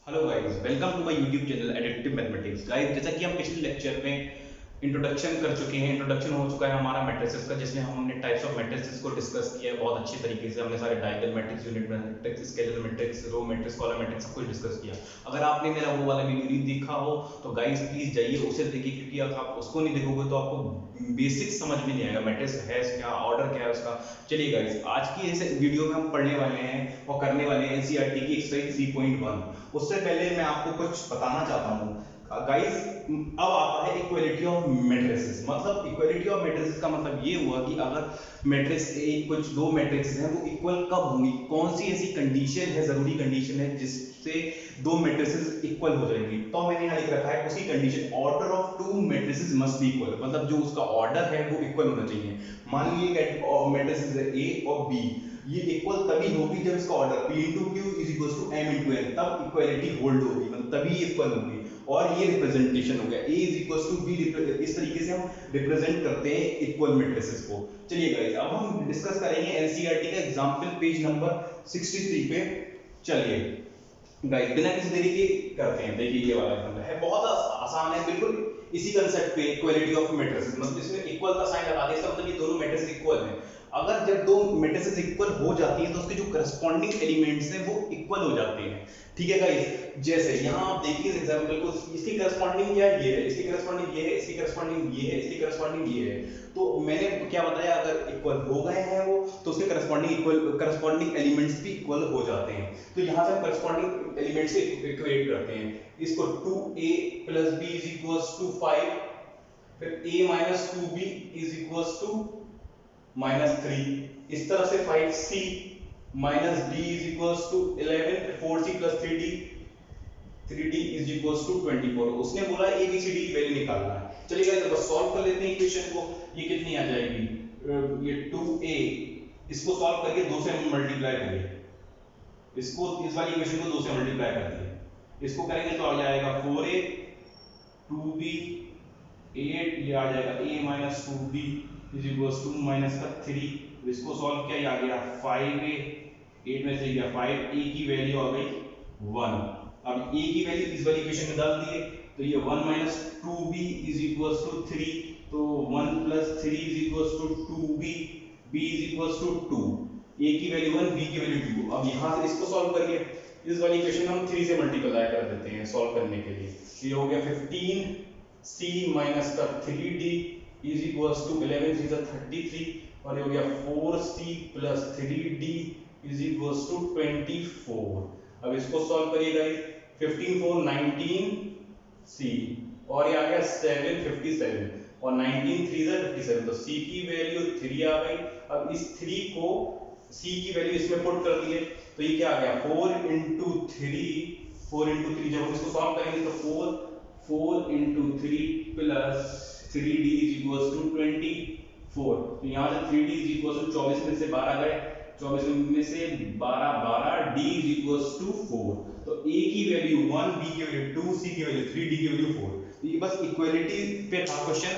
Hello guys, welcome to my YouTube channel additive mathematics. Guys, जैसा कि हम पिछले लेक्चर में इंट्रोडक्शन कर चुके हैं, इंट्रोडक्शन हो चुका है हमारा मैट्रिसेस का, जिसमें हमने टाइप्स ऑफ मैट्रिसेस को डिस्कस किया है बहुत अच्छी तरीके से। हमने सारे diagonal matrix, unit matrix, scalar matrix, row matrix, column matrix सब कुछ डिस्कस किया। अगर आपने मेरा वो वाला वीडियो नहीं देखा हो तो गाइस प्लीज जाइए उसे देखिए, क्योंकि अगर आप उसको नहीं देखोगे तो आपको बेसिक समझ में नहीं आएगा मैट्रिक्स है क्या, ऑर्डर क्या है उसका। चलिए गाइस, आज की इस वीडियो में हम पढ़ने वाले हैं और करने वाले हैं एनसीईआरटी की एक्सरसाइज 3.1। उससे पहले मैं आपको कुछ बताना चाहता हूँ गाइस। अब आता है इक्वालिटी ऑफ मैट्रिसेस। मतलब इक्वालिटी ऑफ मैट्रिसेस का मतलब ये हुआ कि अगर मैट्रिक्स कुछ दो मैट्रिक्स हैं वो इक्वल कब होंगी, कौन सी ऐसी कंडीशन है, जरूरी कंडीशन है जिससे दो मैट्रिसेस इक्वल हो जाएंगी। तो मैंने यहाँ लिख रखा है उसकी condition, order of to matrices must be equal. मतलब जो उसका ऑर्डर है वो इक्वल होना चाहिए। मान लीजिए मैट्रिसेस है ए और बी, ये इक्वल तभी होगी जब इसका order p into q is equals to m into n, तब इक्वालिटी होल्ड होगी, मतलब तभी इक्वल होगी। और ये रिप्रेजेंटेशन हो गया a is equals to b। इस तरीके से हम रिप्रेजेंट करते हैं इक्वल मैट्रिसेस को। चलिए गाइस, अब हम डिस्कस करेंगे एनसीईआरटी का एग्जांपल पेज नंबर 63 पे। चलिए गाइस, बिना किसी देरी के करते हैं। देखिए ये वाला एग्जांपल है, बहुत आसान है, बिल्कुल इसी कांसेप्ट पे इक्वालिटी ऑफ मैट्रिसेस। मतलब इसमें इक्वल का साइन लगा दिया, इसका मतलब ये दोनों मैट्रिसेस इक्वल हैं। अगर जब दो मैट्रिसेस इक्वल हो जाती हैं तो उसके जो करस्पॉन्डिंग एलिमेंट्स हैं वो इक्वल हो जाते हैं। ठीक है गाइस, जैसे यहाँ आप देखिए इस एग्जांपल को, इसकी करस्पॉन्डिंग क्या है, ये है, इसकी करस्पॉन्डिंग ये है, इसकी करस्पॉन्डिंग ये है, इसकी करस्पॉन्डिंग ये है। तो मैंने क्या बताया, अगर इक्वल हो गए हैं वो तो उसके करस्पॉन्डिंग एलिमेंट्स भी इक्वल हो जाते हैं। तो यहाँ से हम करस्पॉन्डिंग एलिमेंट्स से इक्वेट करते हैं इसको। 2a plus b is equals to 5, फिर a minus 2b is equals to -3। इस तरह से 5c minus d is equals to 11, 4c plus 3d is equals to 24। उसने बोला a b c d की वैल्यू निकालना है। चलिए गाइस, बस सॉल्व कर लेते हैं इक्वेशन को। ये कितनी आ जाएगी, ये 2a, इसको सॉल्व करके 2 से मल्टीप्लाई करिए, इसको इस वाली इक्वेशन को 2 से मल्टीप्लाई कर दिए, इसको करेंगे तो आ जाएगा 4a 2b 8, ये आ जाएगा a minus 2b is equals to minus का 3। इसको सॉल्व किया, ये आ गया 5a, 8 में से गया 5, a की वैल्यू आ गई 1। अब a की वैल्यू इस वाली इक्वेशन में डाल दिए तो ये 1 minus 2b is equals to 3, तो 1 plus 3 is equals to 2b, b is equals to 2, a की वैल्यू 1, b की वैल्यू 2। अब यहाँ से इसको सॉल्व करिए, इस वाली इक्वेशन हम 3 से मल्टीप्लाई कर देते हैं सॉल्व करने के लिए। ये हो गया 15c माइनस का 3d इज इक्वल्स टू 11 3 33, और ये हो गया 4c plus 3d is equals to 24। अब इसको सॉल्व करिए गाइस, 15 4 19c, और ये आ गया 7 57, और 19 3 57, तो c की वैल्यू 3 आ गई। अब इस 3 को c की वैल्यू इसमें पुट कर दिए तो ये क्या आ गया 4 into 3, 4 into 3, जब हम इसको सॉल्व करेंगे तो 4 into 3 plus 3d is equals to 24। तो यहाँ से 3d is equals to 24 में से 12 गए, 24 में से 12 12, d is equals to 4। तो a की वैल्यू 1, b की वैल्यू 2, c की वैल्यू 3, d की वैल्यू 4। तो ये बस इक्वालिटी पे था क्वेश्चन,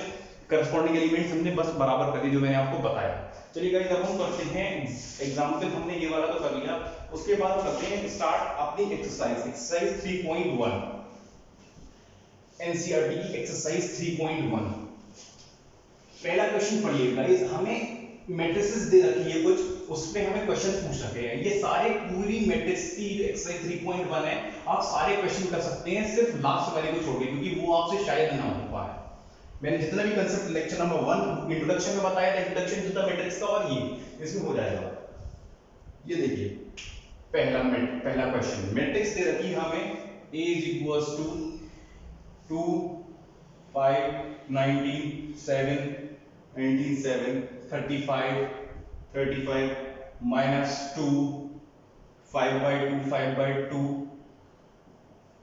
करस्पॉन्डिंग एलिमेंट्स हमने बस बराबर कर दिए जो मैंने आपको बताया। चलिए गाइस, अब हम करते हैं एग्जांपल। हमने ये वाला तो कर लिया, उसके बाद करते हैं स्टार्ट अपनी एक्सरसाइज 3.1, एनसीईआरटी की एक्सरसाइज 3.1। पहला क्वेश्चन पढ़िए गाइस, हमें मैट्रिसेस दे रखी है कुछ, उसमें हमें क्वेश्चन पूछ रखे हैं। ये सारे पूरी मैट्रिक्स की एक्सरसाइज 3.1 है, आप सारे क्वेश्चन कर सकते हैं सिर्फ लास्ट वाले को छोड़ के, क्योंकि वो आपसे शायद ना हो पाए। मैंने जितना भी कंसेप्ट लेक्चर नंबर 1 इंट्रोडक्शन में बताया था, इंट्रोडक्शन टू द मैट्रिक्स का, और ये इसमें हो जाएगा। ये देखिए पहला क्वेश्चन, मैट्रिक्स दे रखी है हमें a is equals to 2 5 19 7 19 7 35 35 minus 2 5 by 2 5 by 2।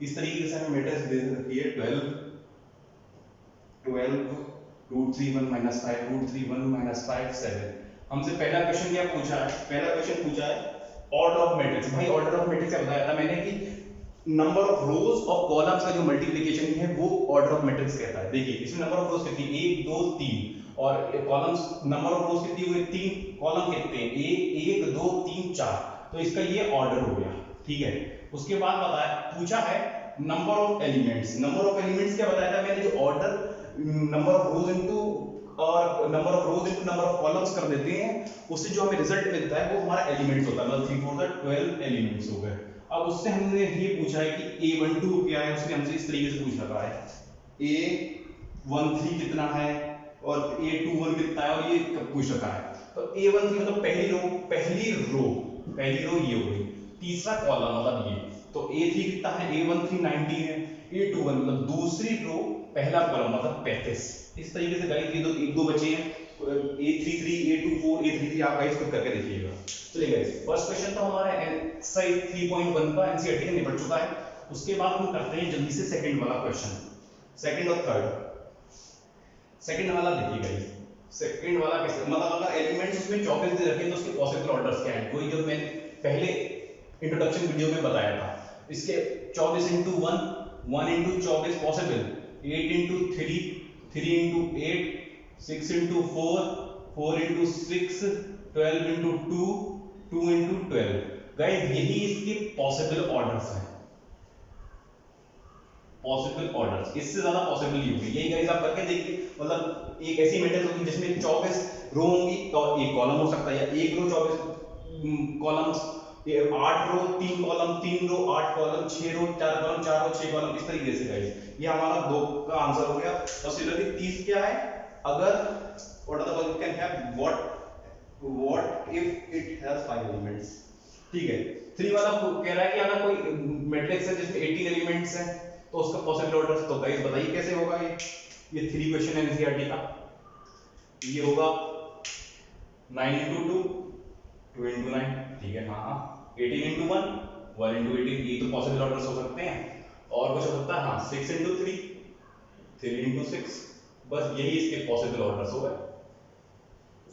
इस तरीके से हमें मैट्रिक्स दे रखी है 12 12 रूट 3 1 minus 5 रूट 3 1 minus 5 7। हमसे पहला क्वेश्चन क्या पूछा है, पहला क्वेश्चन पूछा है ऑर्डर ऑफ मैट्रिक्स। भाई ऑर्डर ऑफ मैट्रिक्स क्या बताया था मैंने कि नंबर ऑफ रोज और कॉलम्स का जो मल्टीप्लिकेशन है वो ऑर्डर ऑफ मैट्रिक्स कहता है। देखिए इसमें नंबर ऑफ रोज कितनी, 1 2 3, और कॉलम्स नंबर ऑफ रोज कितनी हुई 3, कॉलम कितने 1 1 2 3 4, तो इसका ये ऑर्डर हो गया। ठीक है। उसके बाद बताया पूछा है number of elements. Number of elements क्या बताया था मैंने, जो order number of rows into और number of rows into number of columns कर देते हैं, उससे जो हमें रिजल्ट मिलता है वो हमारा एलिमेंट्स होता है, मतलब 3 4 12 एलिमेंट्स हो गए। अब उससे हमने ये पूछा है कि A12 क्या है, उसने हमसे इस तरीके से पूछ रखा है A13 कितना है और A21 कितना है, और ये पूछ रखा है। तो A13 मतलब पहली रो ये हो गई, तीसरा कॉलम मतलब ये, तो A3 कितना है, A13 90 है, A21 मतलब दूसरी रो पहला कॉलम मतलब 35। इस तरीके से गाइस ये दो एक दो बचे हैं, A33 A24 A33 आप गाइस खुद करके देखिएगा। चलिए गाइस फर्स्ट क्वेश्चन तो हमारा एक्सरसाइज 3.1 का एनसीईआरटी का निपट चुका है। उसके बाद हम करते हैं जल्दी से सेकंड वाला क्वेश्चन, सेकंड और थर्ड। सेकंड वाला देखिए गाइस, सेकंड वाला कैसे, मतलब अगर एलिमेंट्स उसमें 24 दे रखे हैं तो उसके पॉसिबल ऑर्डर्स क्या हैं, वही जो मैंने पहले इंट्रोडक्शन वीडियो में बताया था। इसके 24 into 1 1 into 24 possible, 8 into 3 3 into 8 6 into 4 4 into 6 12 into 2 2 into 12। Guys यही इसके पॉसिबल ऑर्डर्स हैं, पॉसिबल ऑर्डर्स, इससे ज्यादा पॉसिबल नहीं होगी। यही गाइस आप करके देखिए, मतलब एक ऐसी मैट्रिक्स होगी जिसमें 24 रो होंगी और एक कॉलम हो सकता है, या एक रो 24 कॉलम्स, 8 रो 3 कॉलम 3 रो 8 कॉलम 6 रो 4 कॉलम 4 रो 6 कॉलम, इस तरीके से गाइस ये हमारा 2 का आंसर हो गया। और सिमिलरली 30 क्या है, अगर what are the word can have what if it has 5 elements. ठीक है, 3 वाला कह रहा है कि अगर कोई मैट्रिक्स है जिसमें 18 एलिमेंट्स हैं तो उसका पॉसिबल ऑर्डर, तो गाइस बताइए कैसे होगा ये 3 क्वेश्चन है एनसीईआरटी का। ये होगा 9 into 2 2 into 9, ठीक है, हाँ 18 into 1 1 into 18, ये तो पॉसिबल ऑर्डर्स हो सकते हैं। और कुछ हो सकता है, हाँ 6 into 3 3 into 6, बस यही इसके पॉसिबल ऑर्डर्स हो गए।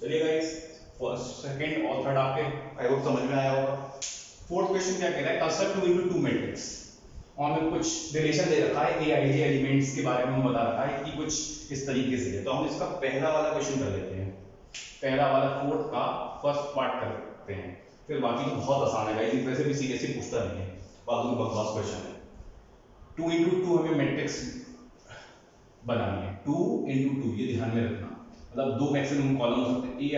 चलिए गाइस फर्स्ट सेकंड और थर्ड आपके आई होप समझ में आया होगा। फोर्थ क्वेश्चन क्या कह रहा है, कंस्ट्रक्ट 2 into 2 मैट्रिक्स, और हमें कुछ रिलेशन दे रखा है AIJ एलिमेंट्स के बारे में बता रखा है कि कुछ इस तरीके से है। तो हम इसका पहला वाला क्वेश्चन कर लेते हैं, पहला वाला फोर्थ का फर्स्ट पार्ट करते हैं, फिर बाकी तो बहुत आसान है गाइस, वैसे भी सीरियसली पूछता नहीं है, बाकी बकवास क्वेश्चन है। 2 into 2 हमें मैट्रिक्स बनानी है, 2 into 2 ये ध्यान में रखना, मतलब दो मैक्सिमम कॉलम हो सकते हैं, AIJ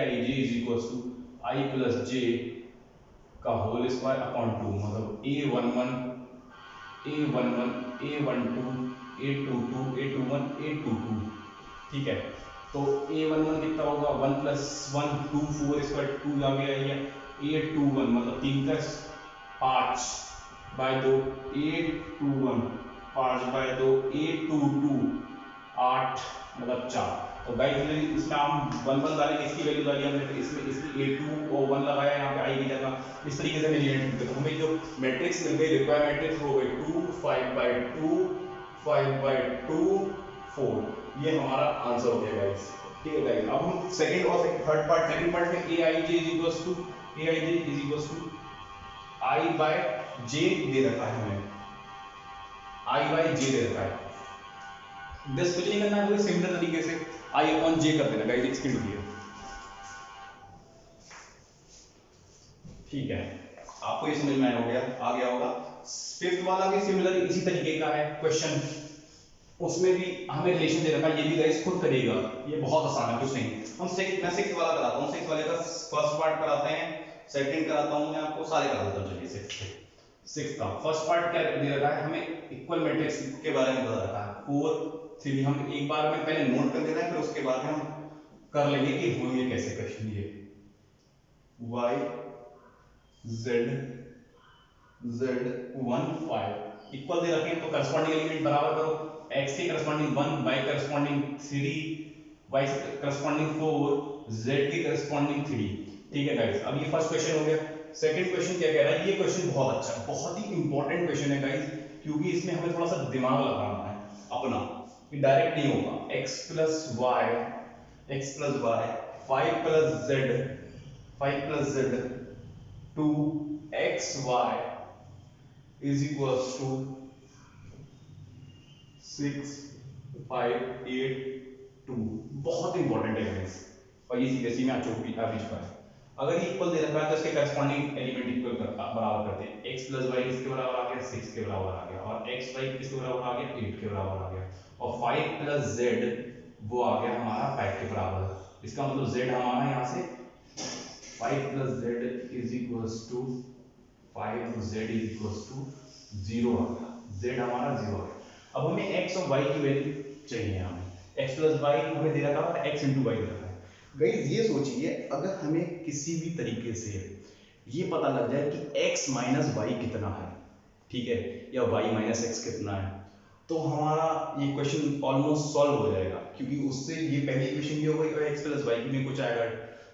I plus j का होल स्क्वायर अपॉन 2, मतलब A11 A11 A12 A22 A21 A22, ठीक है। तो A11 कितना होगा 1 plus 1 2 4 स्क्वायर 2 आ गया, या A21 मतलब 3 plus 5 bye 2 A21 5 bye 2 A22 8 मतलब 4। तो गाइस इसमें हम 1 1 डालेंगे, इसकी वैल्यू डाली हमने, तो इसमें A2 और 1 लगाया यहाँ पे I की जगह, इस तरीके से मैंने तो हमें जो मैट्रिक्स मिल गई, रिक्वायर्ड मैट्रिक्स हो गई 2 5 by 2 5 by 2 4, ये हमारा आंसर हो गया गाइस। ठीक है गाइस, अब हम सेकंड और थर्ड पार्ट, सेकंड पार्ट में AIJ I by j दे रखा है हमें, I by j दे रखा है, बस कुछ नहीं करना है, कोई सिमिलर तरीके से I upon j कर देना गाइस इसके लिए। ठीक है, आपको ये समझ में आया हो गया, आ गया होगा। फिफ्थ वाला भी सिमिलर इसी तरीके का है क्वेश्चन, उसमें भी हमें रिलेशन दे रखा है, ये भी गाइस खुद करिएगा, ये बहुत आसान है, कुछ नहीं। हम मैं सिक्स्थ वाला कराता हूँ, सिक्स्थ वाले का फर्स्ट पार्ट कराते हैं, सेकंड कराता हूँ मैं आपको, सारे करा देता हूँ। चलिए सिक्स्थ का फर्स्ट पार्ट क्या दे रखा है हमें, इक्वल मैट्रिक्स के बारे में बता रखा है 4 3, हम एक बार में पहले नोट कर लेना है, फिर उसके बाद में हम कर लेंगे कि होंगे कैसे क्वेश्चन। ये y z1 5 इक्वल दे रखे हैं, तो करस्पॉन्डिंग एलिमेंट बराबर करो, x के करस्पॉन्डिंग 1, y करस्पॉन्डिंग 3, y के करस्पॉन्डिंग 4, z के करस्पॉन्डिंग 3। ठीक है गाइस, अब ये फर्स्ट क्वेश्चन हो गया। सेकंड क्वेश्चन क्या कह रहा है, ये क्वेश्चन बहुत अच्छा है, बहुत ही इंपॉर्टेंट क्वेश्चन है गाइस, क्योंकि इसमें हमें थोड़ा सा दिमाग लगाना है अपना, कि डायरेक्ट नहीं होगा। x plus y 5 plus z 2xy is equals to 6 5 8 2, बहुत इंपॉर्टेंट है गाइस, और ये सीबीएसई में आ चुका है। अगर ये इक्वल दे रखा है तो इसके करस्पॉन्डिंग एलिमेंट इक्वल बराबर करते हैं। x प्लस वाई किसके बराबर आ गया, 6 के बराबर आ गया, और x वाई किसके बराबर आ गया, 8 के बराबर आ गया, और 5 प्लस z वो आ गया हमारा 5 के बराबर। इसका मतलब z हमारा यहाँ से 5 plus z is equals to 5 z is equals to 0 आ गया, z हमारा 0 आ गया। अब हमें x और y की वैल्यू चाहिए, हमें x प्लस वाई हमें दे रखा है और x इंटू वाई दे रखा है। गाइस ये सोचिए, अगर हमें किसी भी तरीके से ये पता लग जाए कि x माइनस वाई कितना है, ठीक है, या y माइनस एक्स कितना है, तो हमारा ये क्वेश्चन ऑलमोस्ट सॉल्व हो जाएगा, क्योंकि उससे ये पहली इक्वेशन भी हो गई और x प्लस वाई में कुछ आएगा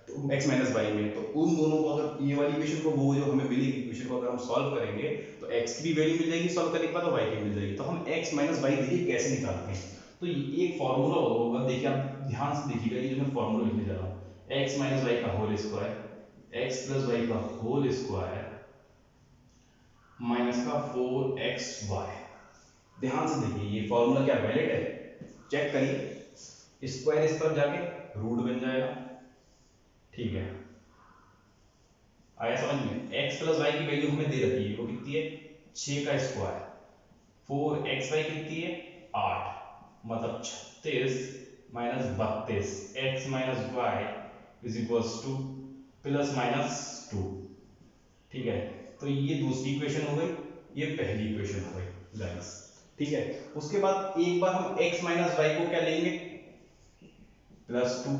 तो x माइनस वाई में, तो उन दोनों को अगर ये वाली इक्वेशन को वो जो हमें मिली इक्वेशन को अगर हम सॉल्व करेंगे तो x की भी वैल्यू मिल जाएगी सॉल्व करने के बाद, और y की मिल जाएगी। तो हम x माइनस वाई देखिए कैसे निकालते हैं। तो ये एक फॉर्मूला होगा, देखिए आप ध्यान से देखिएगा, ये जो मैं फॉर्मूला लिखने जा रहा हूँ, x माइनस वाई का whole square x plus y का होल स्क्वायर माइनस का 4xy। ध्यान से देखिए ये फॉर्मूला क्या वैलिड है, चेक करिए, स्क्वायर इस तरफ जाके रूट बन जाएगा, ठीक है, आया समझ में। x प्लस वाई की वैल्यू हमें दे रखी है, वो कितनी है, 6 का स्क्वायर, 4xy कितनी है 8, मतलब 36 minus 32, x minus y is equals to plus minus 2, ठीक है। तो ये दूसरी इक्वेशन हो गई, ये पहली इक्वेशन हो गई गाइस, ठीक है। उसके बाद एक बार हम x माइनस वाई को क्या लेंगे, प्लस 2,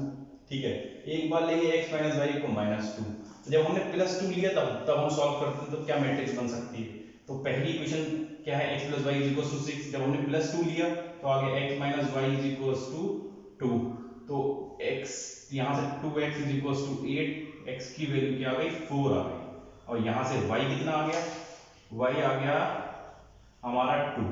ठीक है, एक बार लेंगे x माइनस वाई को माइनस 2। तो जब हमने प्लस 2 लिया तब हम सॉल्व करते हैं तो क्या मैट्रिक्स बन सकती है, तो पहली इक्वेशन क्या है, x plus y is equal to 6, जब हमने प्लस 2 लिया तो आगे x minus y is equal to 2, तो x यहाँ से 2x is equal to 8, x की वैल्यू क्या आ गई 4 आ गई, और यहाँ से y कितना आ गया, y आ गया हमारा 2।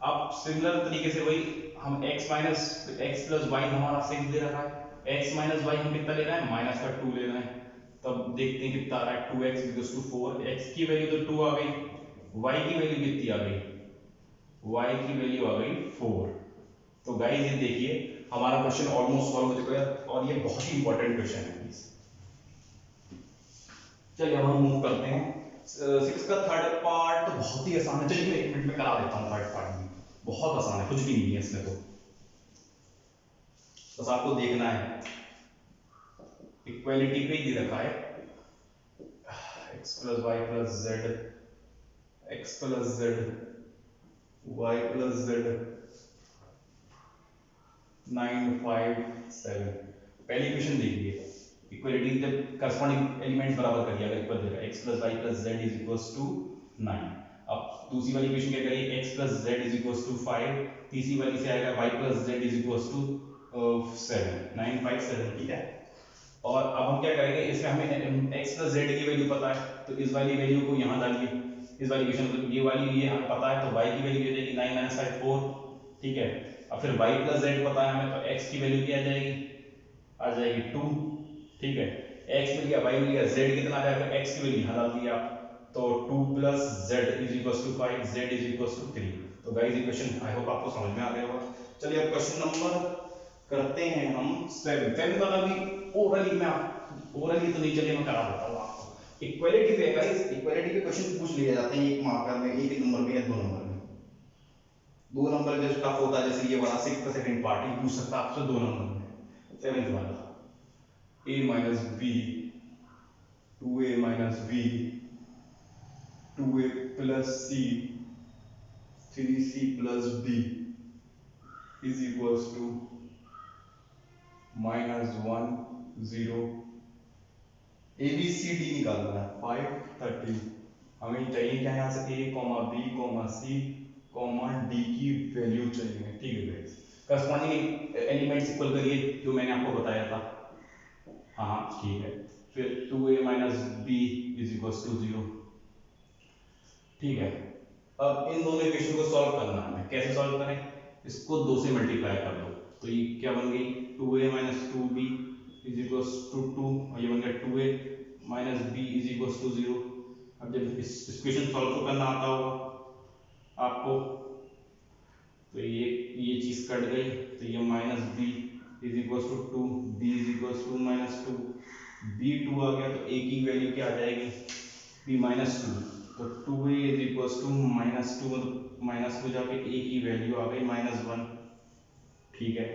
अब सिमिलर तरीके से वही हम x minus x plus y हमारा 6 दे रखा है, x माइनस वाई हम कितना ले रहे हैं, माइनस का 2 ले रहे हैं, तब देखते हैं कितना आ रहा है, 2x इक्वल्स टू 4, x की वैल्यू तो 2 आ गई, y की वैल्यू कितनी आ गई, y की वैल्यू आ गई 4। तो गाइस ये देखिए हमारा क्वेश्चन ऑलमोस्ट सॉल्व हो चुका है, और ये बहुत ही इंपॉर्टेंट क्वेश्चन है। चलिए अब हम मूव करते हैं, 6 का थर्ड पार्ट तो बहुत ही आसान है, चलिए मैं 1 मिनट में करा देता हूँ, थर्ड पार्ट भी बहुत आसान है, कुछ भी नहीं है इसमें, तो बस आपको देखना है, इक्वालिटी पे ही दे रखा है, x plus y plus z, x plus z, y plus z, 9 5 7। पहली इक्वेशन देखिए, इक्वालिटी जब करस्पॉन्डिंग एलिमेंट्स बराबर करिए, अगर इक्वल देगा x plus y plus z is equals to 9। अब दूसरी वाली इक्वेशन क्या करिए, x plus z is equals to 5, तीसरी वाली से आएगा y plus z is equals to 7, 9 5 7, ठीक है। और अब हम क्या करेंगे, इसमें हमें x प्लस जेड की वैल्यू पता है, तो इस वाली वैल्यू को यहाँ डालिए, इस वाली इक्वेशन मतलब ये वाली ये हमें पता है, तो y की वैल्यू हो जाएगी 9 माइनस 5 4, ठीक है। अब फिर y प्लस जेड पता है हमें, तो x की वैल्यू क्या आ जाएगी, आ जाएगी 2, ठीक है, x मिल गया, y मिल गया, z कितना आ जाएगा, x की वैल्यू यहाँ डाल दी आप, तो 2 plus z is equals to 5, z is equals to 3। तो गाइस इक्वेशन आई होप आपको समझ में आ गया होगा। चलिए अब क्वेश्चन नंबर करते हैं हम 7। 7 वाला भी ओरली में ओरली तो नहीं, चलिए मैं करा देता हूँ आपको। इक्वालिटी पे गाइस, इक्वालिटी पे क्वेश्चन पूछ लिए जाते हैं एक मार्कर में, एक नंबर में या 2 नंबर में। 2 नंबर जैसे टफ होता है, जैसे ये वाला 6 का सेकंड पार्ट ही पूछ सकता है आपसे 2 नंबर में। 7th वाला a minus b, 2a minus b, 2a plus c, 3c plus b is equals to -1 0। A b c d निकालना है, 5 13। हमें चाहिए क्या यहाँ से, a b c d की वैल्यू चाहिए, ठीक है गाइस। करस्पॉन्डिंग एलिमेंट्स इक्वल करिए जो मैंने आपको बताया था, हाँ ठीक है। फिर 2a minus b is equals to 0, ठीक है। अब इन दोनों इक्वेशन को सॉल्व करना है, कैसे सॉल्व करें, इसको 2 से मल्टीप्लाई कर दो, तो ये क्या बन गई, 2a minus 2b is equals to 2, और ये बन गया 2a minus b is equals to 0। अब जब इस इक्वेशन सॉल्व तो करना आता होगा आपको, तो ये चीज कट गई, तो ये minus b is equals to 2, b is equals to -2, b 2 आ गया तो ए की वैल्यू क्या आ जाएगी, बी माइनस 2, तो 2a is equals to minus 2, minus 2 जाके ए की वैल्यू आ गई माइनस 1। ठीक है,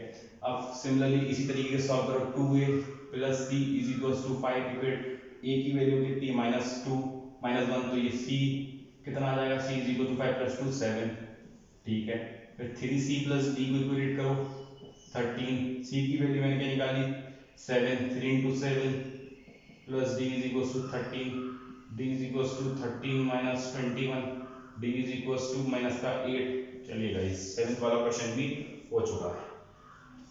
अब सिमिलरली इसी तरीके से सॉल्व करो, 2a plus b is equals to 5, equate a की वैल्यू कितनी है माइनस 2 माइनस 1, तो ये c कितना आ जाएगा, c is equal to 5 plus 2 7। ठीक है, फिर 3c प्लस d को इक्वेट करो 13, c की वैल्यू मैंने क्या निकाली 7, 3 into 7 plus d is equals to 13, d is equals to 13 minus 21, d is equals to minus का 8। चलिए गाइस 7th वाला क्वेश्चन भी हो चुका है।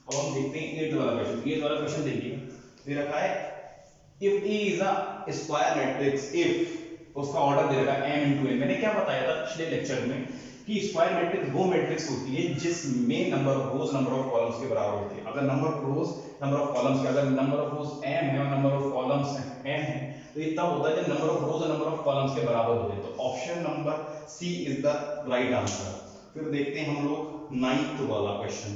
अब हम देखते हैं 8th वाला क्वेश्चन। 8th वाला क्वेश्चन देखिए, दे रखा है if A is a square matrix, if उसका ऑर्डर दे रखा है m into n। मैंने क्या बताया था पिछले लेक्चर में कि स्क्वायर मैट्रिक्स वो मैट्रिक्स होती है जिसमें number of rose number of columns के बराबर होते हैं। अगर number of rose number of columns के, अगर नंबर ऑफ रोज m है और नंबर ऑफ कॉलम्स n है, तो ये तब होता है जब नंबर ऑफ रोज और नंबर ऑफ कॉलम्स के बराबर होते हैं। तो option number c is the right answer. फिर देखते हैं हम लोग 9th वाला क्वेश्चन,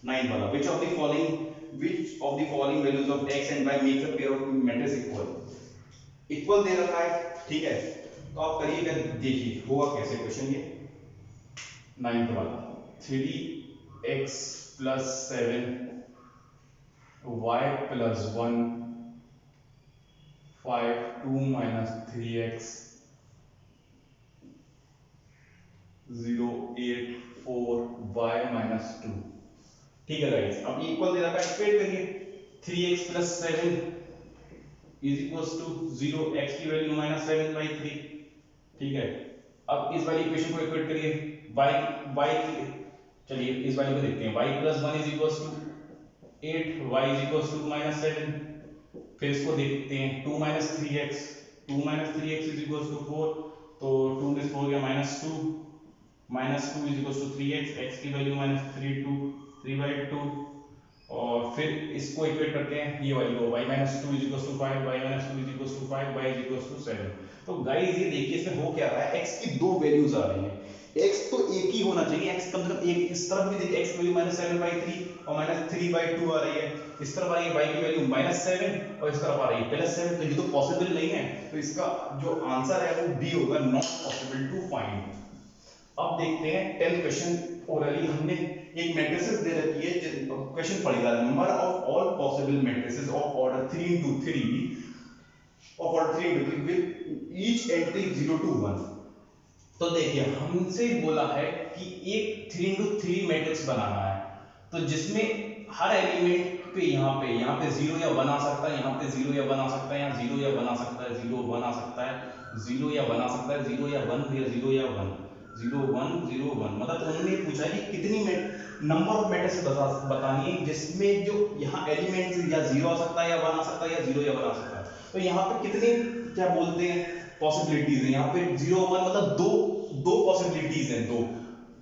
9th वाला, which of the following values of x and y makes a pair of matrices equal। Equal दे रखा है, ठीक है, तो आप करिएगा, देखिए होगा कैसे क्वेश्चन ये 9th वाला। 3x plus 7 y plus 1 5 2 minus 3x 0 8 4 y minus 2। ठीक है गाइस, अब इक्वल दे रखा है, इक्वेट करिए 3x plus 7 is equals to 0, x की वैल्यू माइनस 7 बाई 3। ठीक है, अब इस वाली इक्वेशन को इक्वेट करिए y की, चलिए इस वाली को देखते हैं, y plus 1 is equals to 8, y is equals to minus 7। फिर इसको देखते हैं 2 minus 3x is equals to 4, तो 2 में 4 गया minus 2 is equals to 3x, x की वैल्यू माइनस 3 बाई 2, और फिर इसको इक्वेट करते हैं ये वाली को, y minus 2 is equals to 5, y minus 2 is equals to 5, y is equals to 7। तो गाइस ये देखिए इसमें हो क्या रहा है, x की दो वैल्यूज आ रही हैं, x तो एक ही होना चाहिए, x कम से कम एक, इस तरफ भी देखिए x की वैल्यू माइनस 7 बाई 3 और माइनस 3 बाई 2 आ रही है, इस तरफ आ रही है y की वैल्यू माइनस 7 और इस तरफ आ रही है प्लस 7, तो ये तो पॉसिबल नहीं है, तो इसका जो आंसर है वो बी होगा, नॉट पॉसिबल टू फाइंड। अब देखते हैं 10th क्वेश्चन। ओरली हमने एक मैट्रिसेस दे रखी है, क्वेश्चन पढ़ेगा, number of all possible matrices of order 3 into 3 with each entry 0 to 1। तो देखिए हमसे बोला है कि एक 3 into 3 मैट्रिक्स बनाना है, तो जिसमें हर एलिमेंट पे यहाँ पे 0 या 1 आ सकता है, यहाँ पे 0 या 1 आ सकता है, यहाँ 0 या 1 आ सकता है, 0 1 आ सकता है, 0 या 1 आ सकता है, 0 या 1 या 0 या 1 0 1 0 1। मतलब उन्होंने पूछा है कि कितनी नंबर ऑफ मैट्रिक्स बतानी है जिसमें जो यहाँ एलिमेंट्स या 0 आ सकता है या 1 आ सकता है या 0 या 1 आ सकता है। तो यहाँ पे कितनी क्या बोलते हैं पॉसिबिलिटीज है, यहाँ पे 0 1 मतलब दो पॉसिबिलिटीज हैं, दो।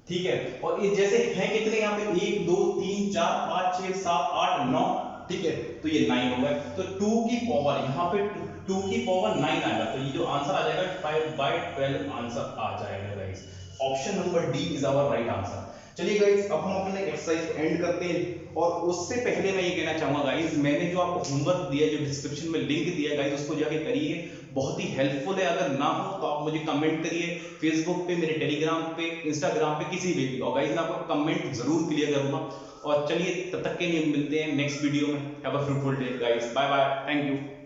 ठीक है, और ये जैसे हैं कितने यहाँ पे 1 2 3 4 5 6 7 8 9। ठीक है, तो ये 9 हो गया, तो 2 की पावर यहाँ पे 2 की पावर 9 आएगा, तो ये जो आंसर आ जाएगा 5/12 आंसर आ जाएगा guys. Option number d is our right answer. चलिए गाइस, अब हम अपने एक्सरसाइज को एंड करते हैं, और उससे पहले मैं ये कहना चाहूंगा गाइस, मैंने जो आपको होमवर्क दिया, जो डिस्क्रिप्शन में लिंक दिया है गाइस, उसको जाके करिए, बहुत ही हेल्पफुल है। अगर ना हो तो आप मुझे कमेंट करिए फेसबुक पे, मेरे टेलीग्राम पे, इंस्टाग्राम पे, किसी भी, और गाइस मैं आपको कमेंट जरूर क्लियर करूंगा। और चलिए तब तक के लिए मिलते हैं नेक्स्ट वीडियो में। Have a fruitful day guys, bye bye, thank you.